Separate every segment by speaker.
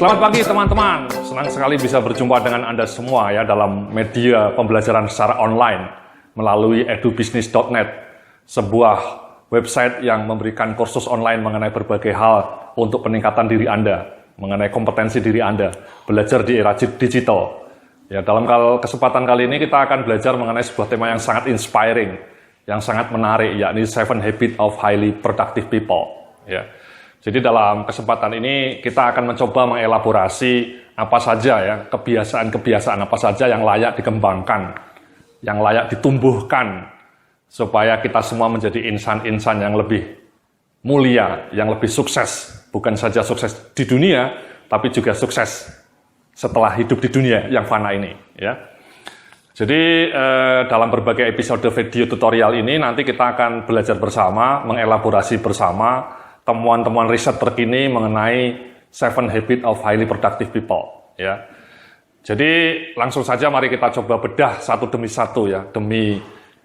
Speaker 1: Selamat pagi teman-teman, senang sekali bisa berjumpa dengan Anda semua ya dalam media pembelajaran secara online melalui edubisnis.net, sebuah website yang memberikan kursus online mengenai berbagai hal untuk peningkatan diri Anda, mengenai kompetensi diri Anda, belajar di era digital. Ya, dalam kesempatan kali ini kita akan belajar mengenai sebuah tema yang sangat inspiring, yang sangat menarik, yakni 7 Habits of Highly Productive People. Ya. Jadi dalam kesempatan ini kita akan mencoba mengelaborasi apa saja ya kebiasaan-kebiasaan apa saja yang layak dikembangkan, yang layak ditumbuhkan supaya kita semua menjadi insan-insan yang lebih mulia, yang lebih sukses, bukan saja sukses di dunia, tapi juga sukses setelah hidup di dunia yang fana ini. Ya. Jadi dalam berbagai episode video tutorial ini nanti kita akan belajar bersama, mengelaborasi bersama temuan-temuan riset terkini mengenai 7 Habits of Highly Productive People. Ya. Jadi langsung saja mari kita coba bedah satu demi satu ya, demi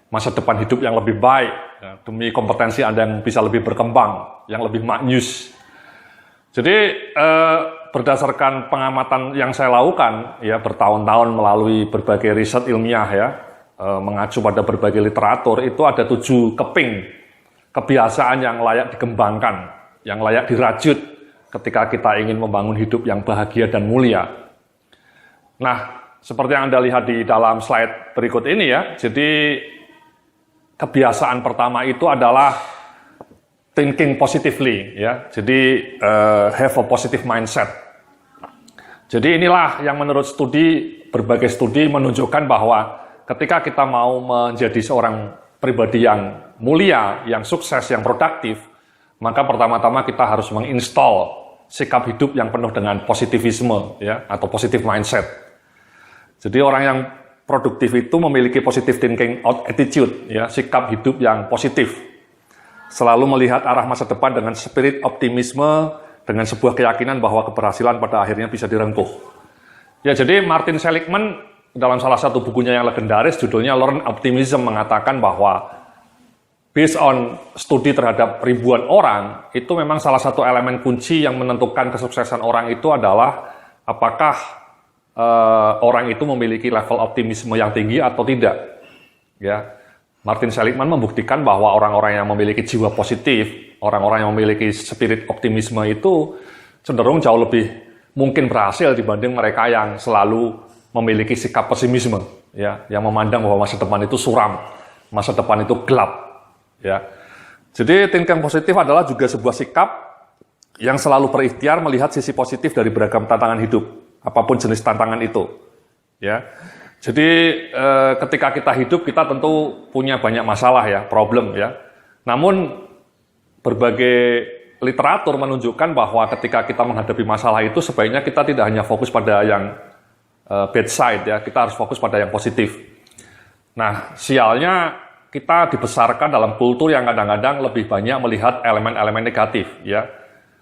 Speaker 1: masa depan hidup yang lebih baik, ya, demi kompetensi Anda yang bisa lebih berkembang, yang lebih maknyus. Jadi berdasarkan pengamatan yang saya lakukan ya bertahun-tahun melalui berbagai riset ilmiah ya, mengacu pada berbagai literatur, itu ada 7 keping kebiasaan yang layak dikembangkan, yang layak dirajut ketika kita ingin membangun hidup yang bahagia dan mulia. Nah, seperti yang Anda lihat di dalam slide berikut ini ya, jadi kebiasaan pertama itu adalah thinking positively ya. Jadi have a positive mindset. Jadi inilah yang menurut berbagai studi menunjukkan bahwa ketika kita mau menjadi seorang pribadi yang mulia, yang sukses, yang produktif, maka pertama-tama kita harus menginstall sikap hidup yang penuh dengan positivisme ya, atau positive mindset. Jadi orang yang produktif itu memiliki positive thinking attitude ya, sikap hidup yang positif. Selalu melihat arah masa depan dengan spirit optimisme, dengan sebuah keyakinan bahwa keberhasilan pada akhirnya bisa direngkuh. Ya, jadi Martin Seligman dalam salah satu bukunya yang legendaris, judulnya Learn Optimism, mengatakan bahwa based on studi terhadap ribuan orang, itu memang salah satu elemen kunci yang menentukan kesuksesan orang itu adalah apakah orang itu memiliki level optimisme yang tinggi atau tidak. Ya, Martin Seligman membuktikan bahwa orang-orang yang memiliki jiwa positif, orang-orang yang memiliki spirit optimisme itu cenderung jauh lebih mungkin berhasil dibanding mereka yang selalu memiliki sikap pesimisme, ya, yang memandang bahwa masa depan itu suram, masa depan itu gelap, ya. Jadi thinking positif adalah juga sebuah sikap yang selalu berikhtiar melihat sisi positif dari beragam tantangan hidup, apapun jenis tantangan itu, ya. Jadi ketika kita hidup kita tentu punya banyak masalah ya, problem ya. Namun berbagai literatur menunjukkan bahwa ketika kita menghadapi masalah itu sebaiknya kita tidak hanya fokus pada yang bad side ya, kita harus fokus pada yang positif. Nah, sialnya kita dibesarkan dalam kultur yang kadang-kadang lebih banyak melihat elemen-elemen negatif ya.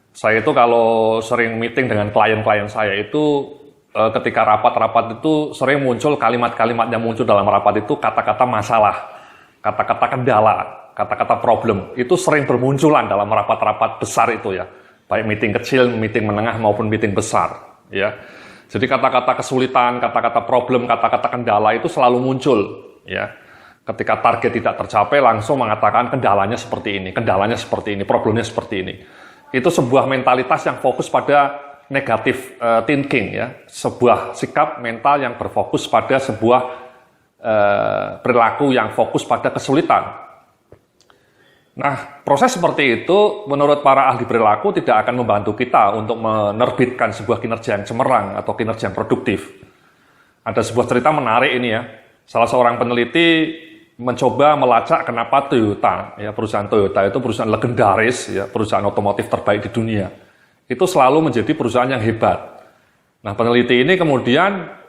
Speaker 1: Saya itu kalau sering meeting dengan klien-klien saya itu ketika rapat-rapat itu sering muncul kalimat-kalimat yang muncul dalam rapat itu kata-kata masalah, kata-kata kendala, kata-kata problem. Itu sering bermunculan dalam rapat-rapat besar itu ya. Baik meeting kecil, meeting menengah maupun meeting besar ya. Jadi kata-kata kesulitan, kata-kata problem, kata-kata kendala itu selalu muncul, ya. Ketika target tidak tercapai, langsung mengatakan kendalanya seperti ini, problemnya seperti ini. Itu sebuah mentalitas yang fokus pada negatif thinking, ya. Sebuah sikap mental yang berfokus pada sebuah perilaku yang fokus pada kesulitan. Nah, proses seperti itu menurut para ahli perilaku tidak akan membantu kita untuk menerbitkan sebuah kinerja yang cemerlang atau kinerja yang produktif. Ada sebuah cerita menarik ini ya. Salah seorang peneliti mencoba melacak kenapa Toyota, ya perusahaan Toyota itu perusahaan legendaris, ya perusahaan otomotif terbaik di dunia. Itu selalu menjadi perusahaan yang hebat. Nah, peneliti ini kemudian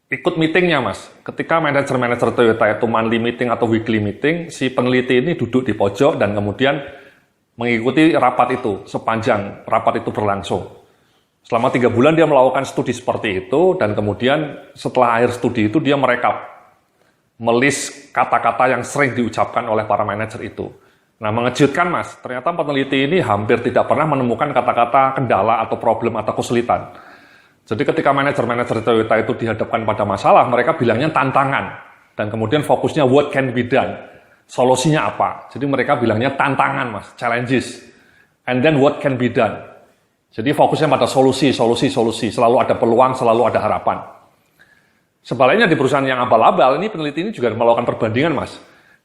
Speaker 1: ikut meetingnya mas, ketika manajer-manajer Toyota itu monthly meeting atau weekly meeting, si peneliti ini duduk di pojok dan kemudian mengikuti rapat itu, sepanjang rapat itu berlangsung. Selama 3 bulan dia melakukan studi seperti itu, dan kemudian setelah akhir studi itu dia merekap, melis kata-kata yang sering diucapkan oleh para manajer itu. Nah, mengejutkan Mas, ternyata peneliti ini hampir tidak pernah menemukan kata-kata kendala atau problem atau kesulitan. Jadi ketika manajer-manajer Toyota itu dihadapkan pada masalah, mereka bilangnya tantangan. Dan kemudian fokusnya what can be done. Solusinya apa? Jadi mereka bilangnya tantangan Mas, challenges. And then what can be done. Jadi fokusnya pada solusi. Selalu ada peluang, selalu ada harapan. Sebaliknya di perusahaan yang abal-abal, ini peneliti ini juga melakukan perbandingan Mas.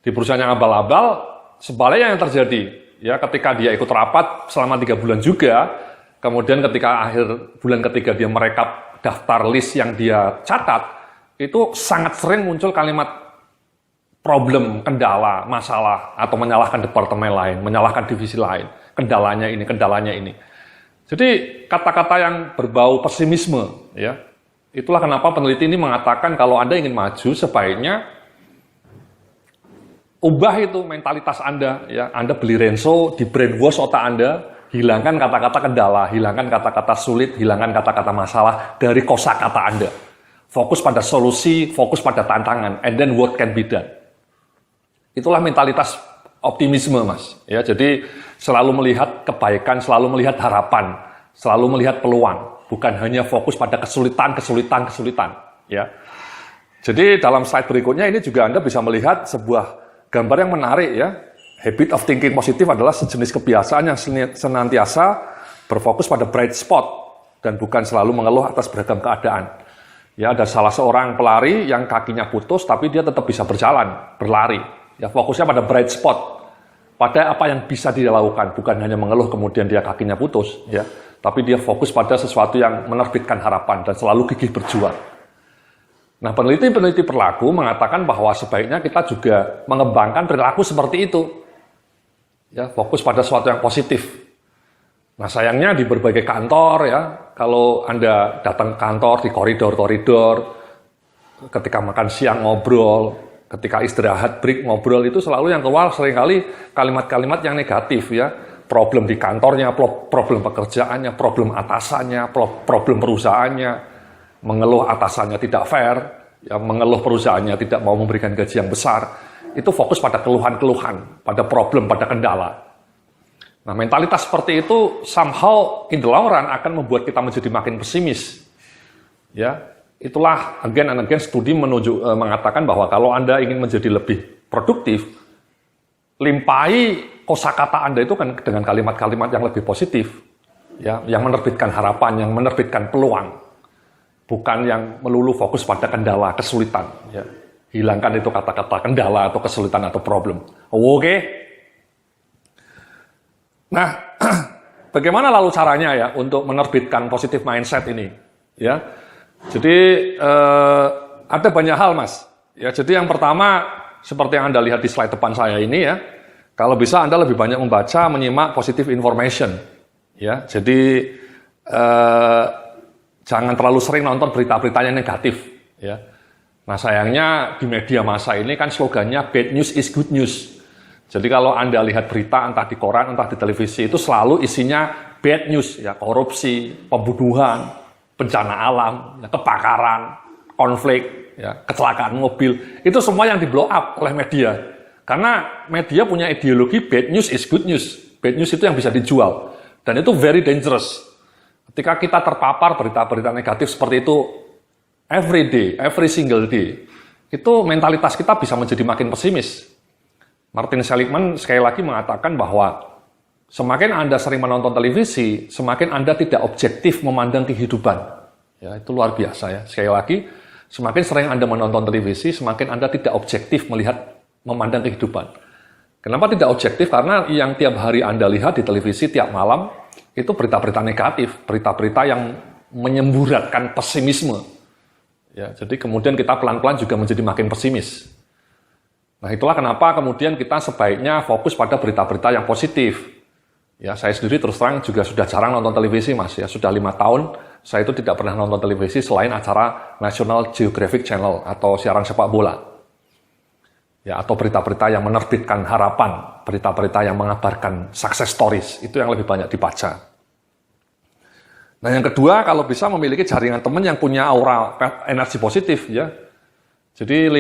Speaker 1: Di perusahaan yang abal-abal, sebaliknya yang terjadi, ya ketika dia ikut rapat selama 3 bulan juga, kemudian ketika akhir bulan ketiga dia merekap daftar list yang dia catat, itu sangat sering muncul kalimat problem, kendala, masalah, atau menyalahkan departemen lain, menyalahkan divisi lain, kendalanya ini. Jadi kata-kata yang berbau pesimisme, ya, itulah kenapa peneliti ini mengatakan kalau Anda ingin maju, sebaiknya ubah itu mentalitas Anda, ya. Anda beli Renso, di brainwash otak Anda, hilangkan kata-kata kendala, hilangkan kata-kata sulit, hilangkan kata-kata masalah dari kosakata Anda. Fokus pada solusi, fokus pada tantangan, and then what can be done. Itulah mentalitas optimisme, Mas. Ya, jadi selalu melihat kebaikan, selalu melihat harapan, selalu melihat peluang, bukan hanya fokus pada kesulitan, ya. Jadi dalam slide berikutnya ini juga Anda bisa melihat sebuah gambar yang menarik, ya. Habit of thinking positif adalah sejenis kebiasaan yang senantiasa berfokus pada bright spot dan bukan selalu mengeluh atas beragam keadaan. Ya, ada salah seorang pelari yang kakinya putus tapi dia tetap bisa berlari. Ya, fokusnya pada bright spot, pada apa yang bisa dia lakukan, bukan hanya mengeluh kemudian dia kakinya putus, ya. Tapi dia fokus pada sesuatu yang menerbitkan harapan dan selalu gigih berjuang. Nah, peneliti perilaku mengatakan bahwa sebaiknya kita juga mengembangkan perilaku seperti itu. Ya, fokus pada sesuatu yang positif. Nah, sayangnya di berbagai kantor, ya, kalau Anda datang ke kantor di koridor-koridor, ketika makan siang ngobrol, ketika istirahat break ngobrol, itu selalu yang keluar seringkali kalimat-kalimat yang negatif, ya. Problem di kantornya, problem pekerjaannya, problem atasannya, problem perusahaannya. Mengeluh atasannya tidak fair, ya, mengeluh perusahaannya tidak mau memberikan gaji yang besar, itu fokus pada keluhan-keluhan, pada problem, pada kendala. Nah, mentalitas seperti itu somehow in the long run akan membuat kita menjadi makin pesimis. Ya, itulah again and again studi mengatakan bahwa kalau Anda ingin menjadi lebih produktif, limpahi kosakata Anda itu kan dengan kalimat-kalimat yang lebih positif, ya, yang menerbitkan harapan, yang menerbitkan peluang. Bukan yang melulu fokus pada kendala, kesulitan. Ya. Hilangkan itu kata-kata kendala atau kesulitan atau problem. Oke? Nah, bagaimana lalu caranya ya untuk menerbitkan positive mindset ini? Ya, jadi ada banyak hal, Mas. Ya, jadi yang pertama seperti yang Anda lihat di slide depan saya ini, ya, kalau bisa Anda lebih banyak membaca, menyimak positive information. Ya, jadi jangan terlalu sering nonton berita-berita yang negatif, ya. Nah, sayangnya di media massa ini kan slogannya bad news is good news. Jadi kalau Anda lihat berita entah di koran, entah di televisi, itu selalu isinya bad news, ya, korupsi, pembunuhan, bencana alam, ya, kebakaran, konflik, ya, kecelakaan mobil. Itu semua yang di-blow up oleh media. Karena media punya ideologi bad news is good news. Bad news itu yang bisa dijual. Dan itu very dangerous. Ketika kita terpapar berita-berita negatif seperti itu every day, every single day, itu mentalitas kita bisa menjadi makin pesimis. Martin Seligman sekali lagi mengatakan bahwa semakin Anda sering menonton televisi, semakin Anda tidak objektif memandang kehidupan. Ya, itu luar biasa, ya. Sekali lagi, semakin sering Anda menonton televisi, semakin Anda tidak objektif memandang kehidupan. Kenapa tidak objektif? Karena yang tiap hari Anda lihat di televisi tiap malam, itu berita-berita negatif, berita-berita yang menyemburatkan pesimisme. Ya, jadi kemudian kita pelan-pelan juga menjadi makin pesimis. Nah, itulah kenapa kemudian kita sebaiknya fokus pada berita-berita yang positif. Ya, saya sendiri terus terang juga sudah jarang nonton televisi, Mas. Ya, sudah 5 tahun saya itu tidak pernah nonton televisi selain acara National Geographic Channel atau siaran sepak bola. Ya, atau berita-berita yang menerbitkan harapan, berita-berita yang mengabarkan success stories, itu yang lebih banyak dibaca. Nah, yang kedua, kalau bisa memiliki jaringan teman yang punya aura energi positif, ya. Jadi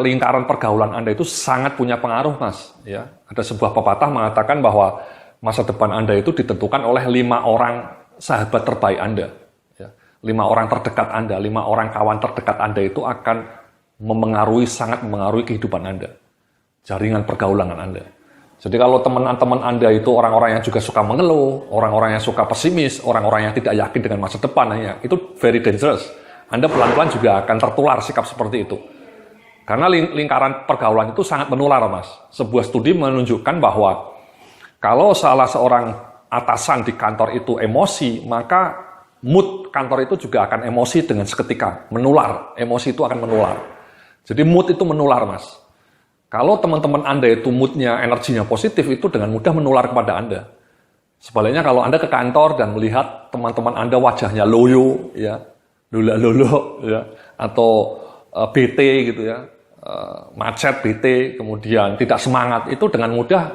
Speaker 1: lingkaran pergaulan Anda itu sangat punya pengaruh, Mas. Ya, ada sebuah pepatah mengatakan bahwa masa depan Anda itu ditentukan oleh 5 orang sahabat terbaik Anda. Ya, 5 orang terdekat Anda, 5 orang kawan terdekat Anda itu akan sangat memengaruhi kehidupan Anda. Jaringan pergaulan Anda. Jadi kalau teman-teman Anda itu orang-orang yang juga suka mengeluh, orang-orang yang suka pesimis, orang-orang yang tidak yakin dengan masa depan, itu very dangerous. Anda pelan-pelan juga akan tertular sikap seperti itu. Karena lingkaran pergaulan itu sangat menular, Mas. Sebuah studi menunjukkan bahwa kalau salah seorang atasan di kantor itu emosi, maka mood kantor itu juga akan emosi dengan seketika, menular. Emosi itu akan menular. Jadi mood itu menular, Mas. Kalau teman-teman Anda itu moodnya, energinya positif, itu dengan mudah menular kepada Anda. Sebaliknya kalau Anda ke kantor dan melihat teman-teman Anda wajahnya loyo, ya, lolo, ya, atau BT gitu ya, macet, BT, kemudian tidak semangat, itu dengan mudah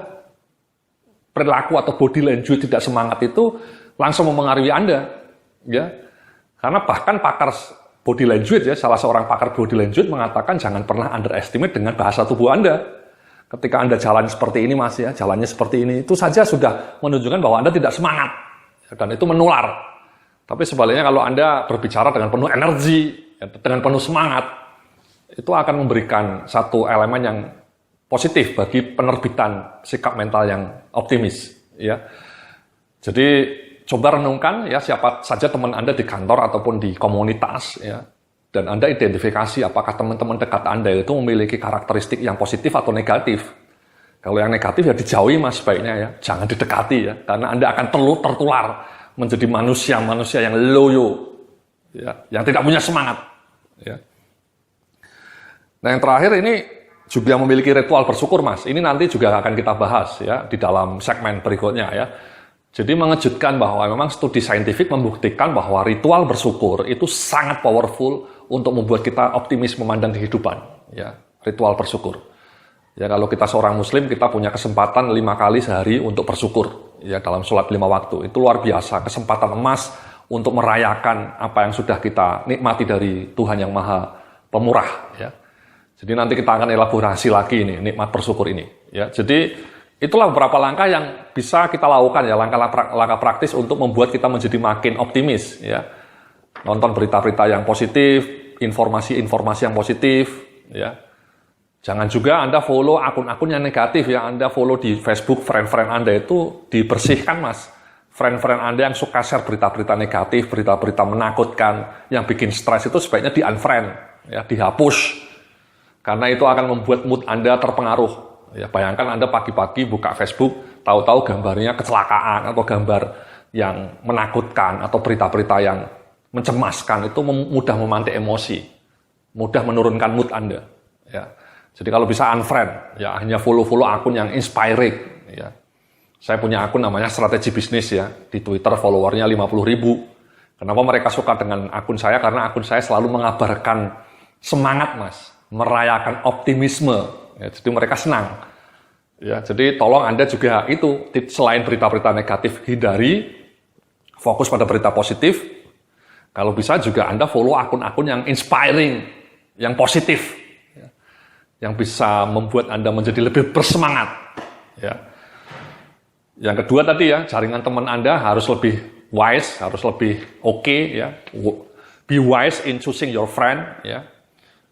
Speaker 1: perilaku atau body language tidak semangat itu langsung memengaruhi Anda, ya. Karena bahkan pakar body language, ya, salah seorang pakar body language mengatakan jangan pernah underestimate dengan bahasa tubuh Anda. Ketika Anda jalan seperti ini, Mas, ya, jalannya seperti ini, itu saja sudah menunjukkan bahwa Anda tidak semangat, dan itu menular. Tapi sebaliknya kalau Anda berbicara dengan penuh energi, ya, dengan penuh semangat, itu akan memberikan satu elemen yang positif bagi penerbitan sikap mental yang optimis. Ya. Jadi coba renungkan ya siapa saja teman Anda di kantor ataupun di komunitas, ya, dan Anda identifikasi apakah teman-teman dekat Anda itu memiliki karakteristik yang positif atau negatif. Kalau yang negatif ya dijauhi, Mas, sebaiknya ya, jangan didekati ya, karena Anda akan tertular menjadi manusia-manusia yang loyo, ya, yang tidak punya semangat. Ya. Nah, yang terakhir ini juga memiliki ritual bersyukur, Mas. Ini nanti juga akan kita bahas ya di dalam segmen berikutnya ya. Jadi mengejutkan bahwa memang studi saintifik membuktikan bahwa ritual bersyukur itu sangat powerful untuk membuat kita optimis memandang kehidupan. Ya, ritual bersyukur. Ya, kalau kita seorang Muslim, kita punya kesempatan 5 kali sehari untuk bersyukur. Ya, dalam sholat 5 waktu. Itu luar biasa, kesempatan emas untuk merayakan apa yang sudah kita nikmati dari Tuhan yang Maha Pemurah. Ya. Jadi nanti kita akan elaborasi lagi ini, nikmat bersyukur ini. Ya, jadi itulah beberapa langkah yang bisa kita lakukan ya, langkah praktis untuk membuat kita menjadi makin optimis. Ya, nonton berita-berita yang positif, informasi-informasi yang positif. Ya, jangan juga Anda follow akun-akun yang negatif ya. Anda follow di Facebook friend-friend Anda itu dibersihkan, Mas. Friend-friend Anda yang suka share berita-berita negatif, berita-berita menakutkan, yang bikin stres itu sebaiknya di-unfriend, ya, dihapus. Karena itu akan membuat mood Anda terpengaruh. Ya, bayangkan Anda pagi-pagi buka Facebook, tahu-tahu gambarnya kecelakaan atau gambar yang menakutkan atau berita-berita yang mencemaskan, itu mudah memantik emosi, mudah menurunkan mood Anda. Ya. Jadi kalau bisa unfriend, ya hanya follow-follow akun yang inspiring. Ya. Saya punya akun namanya Strategi Bisnis ya, di Twitter followernya 50.000. Kenapa mereka suka dengan akun saya? Karena akun saya selalu mengabarkan semangat, Mas, merayakan optimisme. Ya, jadi mereka senang. Ya, jadi tolong Anda juga itu, selain berita-berita negatif, hindari, fokus pada berita positif. Kalau bisa juga Anda follow akun-akun yang inspiring, yang positif, ya, yang bisa membuat Anda menjadi lebih bersemangat. Ya. Yang kedua tadi ya, jaringan teman Anda harus lebih wise, harus lebih oke, ya. Be wise in choosing your friend, ya.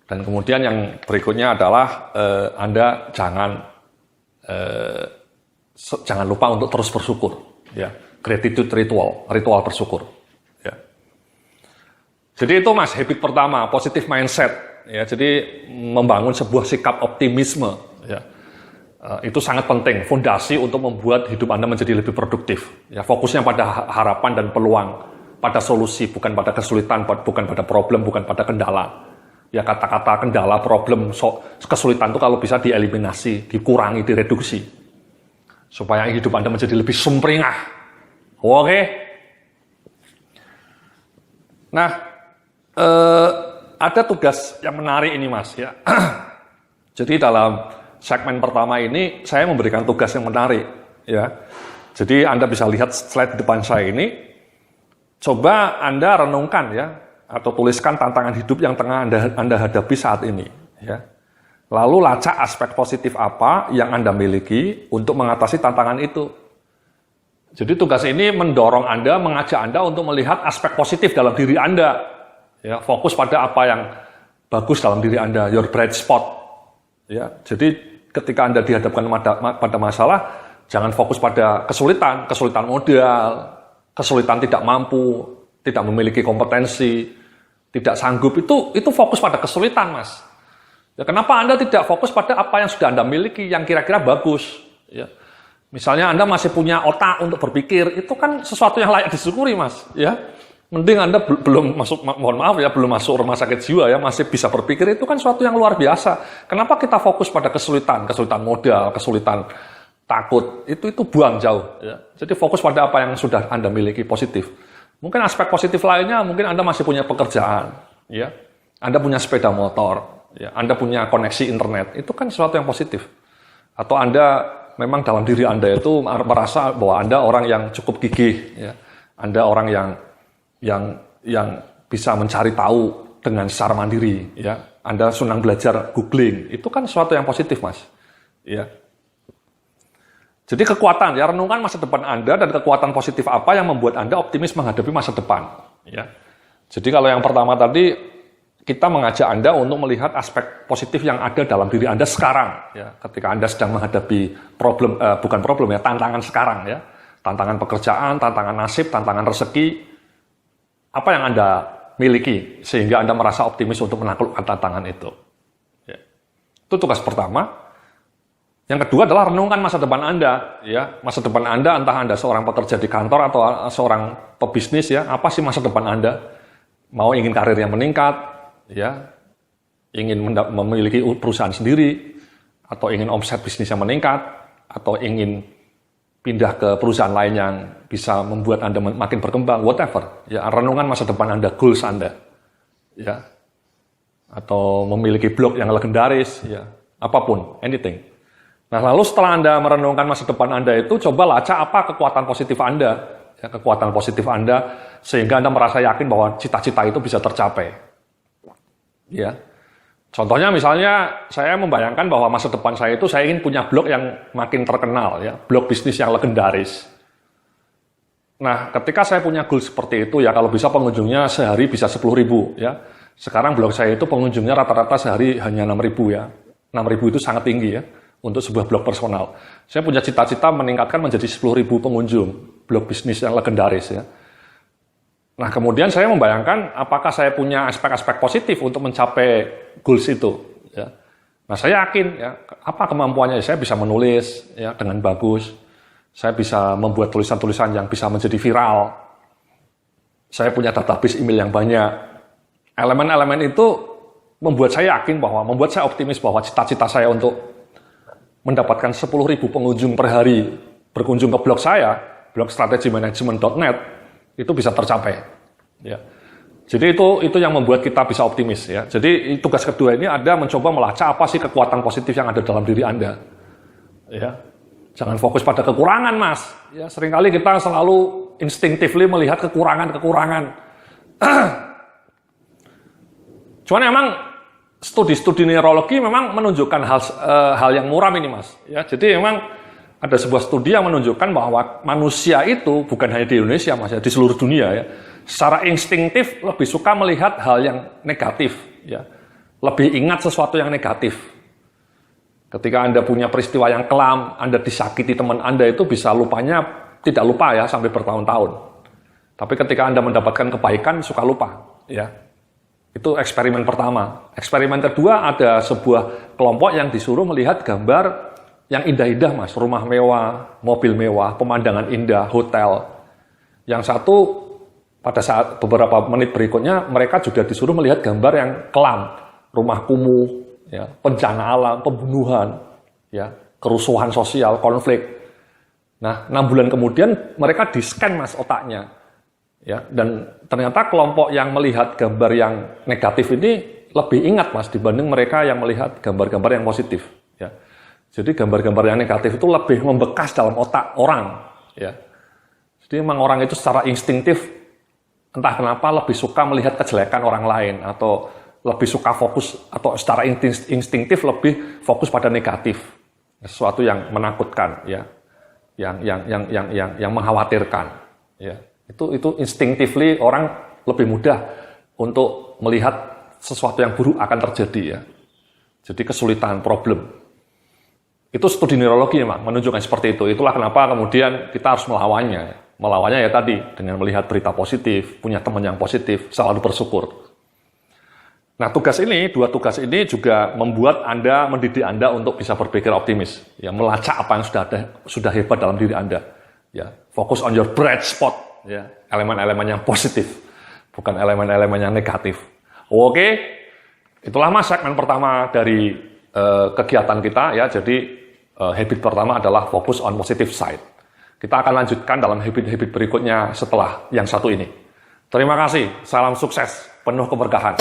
Speaker 1: Dan kemudian yang berikutnya adalah Anda jangan lupa untuk terus bersyukur, ya. Gratitude ritual bersyukur, ya. Jadi itu, Mas, habit pertama, positive mindset, ya. Jadi membangun sebuah sikap optimisme, ya. Itu sangat penting, fondasi untuk membuat hidup Anda menjadi lebih produktif. Ya, fokusnya pada harapan dan peluang, pada solusi, bukan pada kesulitan, bukan pada problem, bukan pada kendala. Ya, kata-kata kendala, problem, kesulitan itu kalau bisa dieliminasi, dikurangi, direduksi. Supaya hidup Anda menjadi lebih sumringah. Oke? Nah, ada tugas yang menarik ini, Mas. Ya. Jadi dalam segmen pertama ini, saya memberikan tugas yang menarik. Ya. Jadi Anda bisa lihat slide di depan saya ini. Coba Anda renungkan ya, atau tuliskan tantangan hidup yang tengah Anda hadapi saat ini. ya. Lalu lacak aspek positif apa yang Anda miliki untuk mengatasi tantangan itu. Jadi tugas ini mendorong Anda, mengajak Anda untuk melihat aspek positif dalam diri Anda. Ya, fokus pada apa yang bagus dalam diri Anda, your bright spot. Ya, jadi ketika Anda dihadapkan pada masalah, jangan fokus pada kesulitan modal, kesulitan tidak mampu, tidak memiliki kompetensi, tidak sanggup. Itu fokus pada kesulitan, Mas. Ya, kenapa Anda tidak fokus pada apa yang sudah Anda miliki, yang kira-kira bagus? Ya. Misalnya Anda masih punya otak untuk berpikir, itu kan sesuatu yang layak disyukuri, Mas. Ya. Mending Anda belum masuk, mohon maaf ya, belum masuk rumah sakit jiwa ya, masih bisa berpikir, itu kan sesuatu yang luar biasa. Kenapa kita fokus pada kesulitan modal, kesulitan takut, itu buang jauh. Ya. Jadi fokus pada apa yang sudah Anda miliki positif. Mungkin aspek positif lainnya, mungkin Anda masih punya pekerjaan, ya. Anda punya sepeda motor. Ya, Anda punya koneksi internet, itu kan sesuatu yang positif. Atau Anda memang dalam diri Anda itu merasa bahwa Anda orang yang cukup gigih, ya. Anda orang yang bisa mencari tahu dengan secara mandiri, ya. Anda senang belajar googling, itu kan sesuatu yang positif, Mas. Ya. Jadi kekuatan, ya, renungkan masa depan Anda dan kekuatan positif apa yang membuat Anda optimis menghadapi masa depan. Ya. Jadi kalau yang pertama tadi, kita mengajak Anda untuk melihat aspek positif yang ada dalam diri Anda sekarang. Ya, ketika Anda sedang menghadapi tantangan sekarang. Ya, tantangan pekerjaan, tantangan nasib, tantangan rezeki. Apa yang Anda miliki sehingga Anda merasa optimis untuk menaklukkan tantangan itu. Ya. Itu tugas pertama. Yang kedua adalah renungkan masa depan Anda. Ya, masa depan Anda, entah Anda seorang pekerja di kantor atau seorang pebisnis, ya, apa sih masa depan Anda? Mau ingin karir yang meningkat, ya, ingin memiliki perusahaan sendiri, atau ingin omset bisnis yang meningkat, atau ingin pindah ke perusahaan lain yang bisa membuat Anda makin berkembang, whatever. Ya, renungan masa depan Anda, goals Anda, ya, atau memiliki blog yang legendaris, ya, apapun, anything. Nah, lalu setelah Anda merenungkan masa depan Anda itu, coba lacak apa kekuatan positif Anda, ya, kekuatan positif Anda, sehingga Anda merasa yakin bahwa cita-cita itu bisa tercapai. Ya, contohnya misalnya saya membayangkan bahwa masa depan saya itu saya ingin punya blog yang makin terkenal, ya, blog bisnis yang legendaris. Nah, ketika saya punya goal seperti itu, ya, kalau bisa pengunjungnya sehari bisa 10.000, ya. Sekarang blog saya itu pengunjungnya rata-rata sehari hanya 6.000, ya. 6.000 itu sangat tinggi, ya, untuk sebuah blog personal. Saya punya cita-cita meningkatkan menjadi 10.000 pengunjung blog bisnis yang legendaris, ya. Nah, kemudian saya membayangkan apakah saya punya aspek-aspek positif untuk mencapai goals itu. Ya. Nah, saya yakin, ya, apa kemampuannya? Saya bisa menulis, ya, dengan bagus. Saya bisa membuat tulisan-tulisan yang bisa menjadi viral. Saya punya database email yang banyak. Elemen-elemen itu membuat saya yakin membuat saya optimis bahwa cita-cita saya untuk mendapatkan 10.000 pengunjung per hari berkunjung ke blog saya, blog strategimanagement.net, itu bisa tercapai, ya. Jadi itu yang membuat kita bisa optimis, ya. Jadi tugas kedua ini Anda mencoba melacak apa sih kekuatan positif yang ada dalam diri Anda, ya. Jangan fokus pada kekurangan, Mas. Ya, seringkali kita selalu instinctively melihat kekurangan. Cuman memang studi-studi neurologi memang menunjukkan hal yang muram ini, Mas. Ya, jadi memang ada sebuah studi yang menunjukkan bahwa manusia itu bukan hanya di Indonesia, Mas, ya, di seluruh dunia, ya, secara instinktif lebih suka melihat hal yang negatif, ya. Lebih ingat sesuatu yang negatif. Ketika Anda punya peristiwa yang kelam, Anda disakiti teman Anda, itu bisa tidak lupa, ya, sampai bertahun-tahun. Tapi ketika Anda mendapatkan kebaikan, suka lupa, ya. Itu eksperimen pertama. Eksperimen kedua, ada sebuah kelompok yang disuruh melihat gambar yang indah-indah, Mas, rumah mewah, mobil mewah, pemandangan indah, hotel. Yang satu, pada saat beberapa menit berikutnya, mereka juga disuruh melihat gambar yang kelam, rumah kumuh, ya, bencana alam, pembunuhan, ya, kerusuhan sosial, konflik. Nah, 6 bulan kemudian mereka di-scan, Mas, otaknya, ya, dan ternyata kelompok yang melihat gambar yang negatif ini lebih ingat, Mas, dibanding mereka yang melihat gambar-gambar yang positif, ya. Jadi gambar-gambar yang negatif itu lebih membekas dalam otak orang, ya. Jadi memang orang itu secara instinktif entah kenapa lebih suka melihat kejelekan orang lain atau lebih suka fokus atau secara instinktif lebih fokus pada negatif, sesuatu yang menakutkan, ya, yang mengkhawatirkan, ya. Itu instinctively orang lebih mudah untuk melihat sesuatu yang buruk akan terjadi, ya. Jadi kesulitan, problem. Itu studi neurologi memang menunjukkan seperti itu. Itulah kenapa kemudian kita harus melawannya. Melawannya ya tadi, dengan melihat berita positif, punya teman yang positif, selalu bersyukur. Nah, dua tugas ini juga membuat Anda, mendidik Anda untuk bisa berpikir optimis. Ya, melacak apa yang sudah hebat dalam diri Anda. Ya, fokus on your bright spot. Ya, elemen-elemen yang positif, bukan elemen-elemen yang negatif. Oke, itulah Mas segmen pertama dari kegiatan kita, ya. Jadi habit pertama adalah fokus on positive side. Kita akan lanjutkan dalam habit-habit berikutnya setelah yang satu ini. Terima kasih, salam sukses, penuh keberkahan.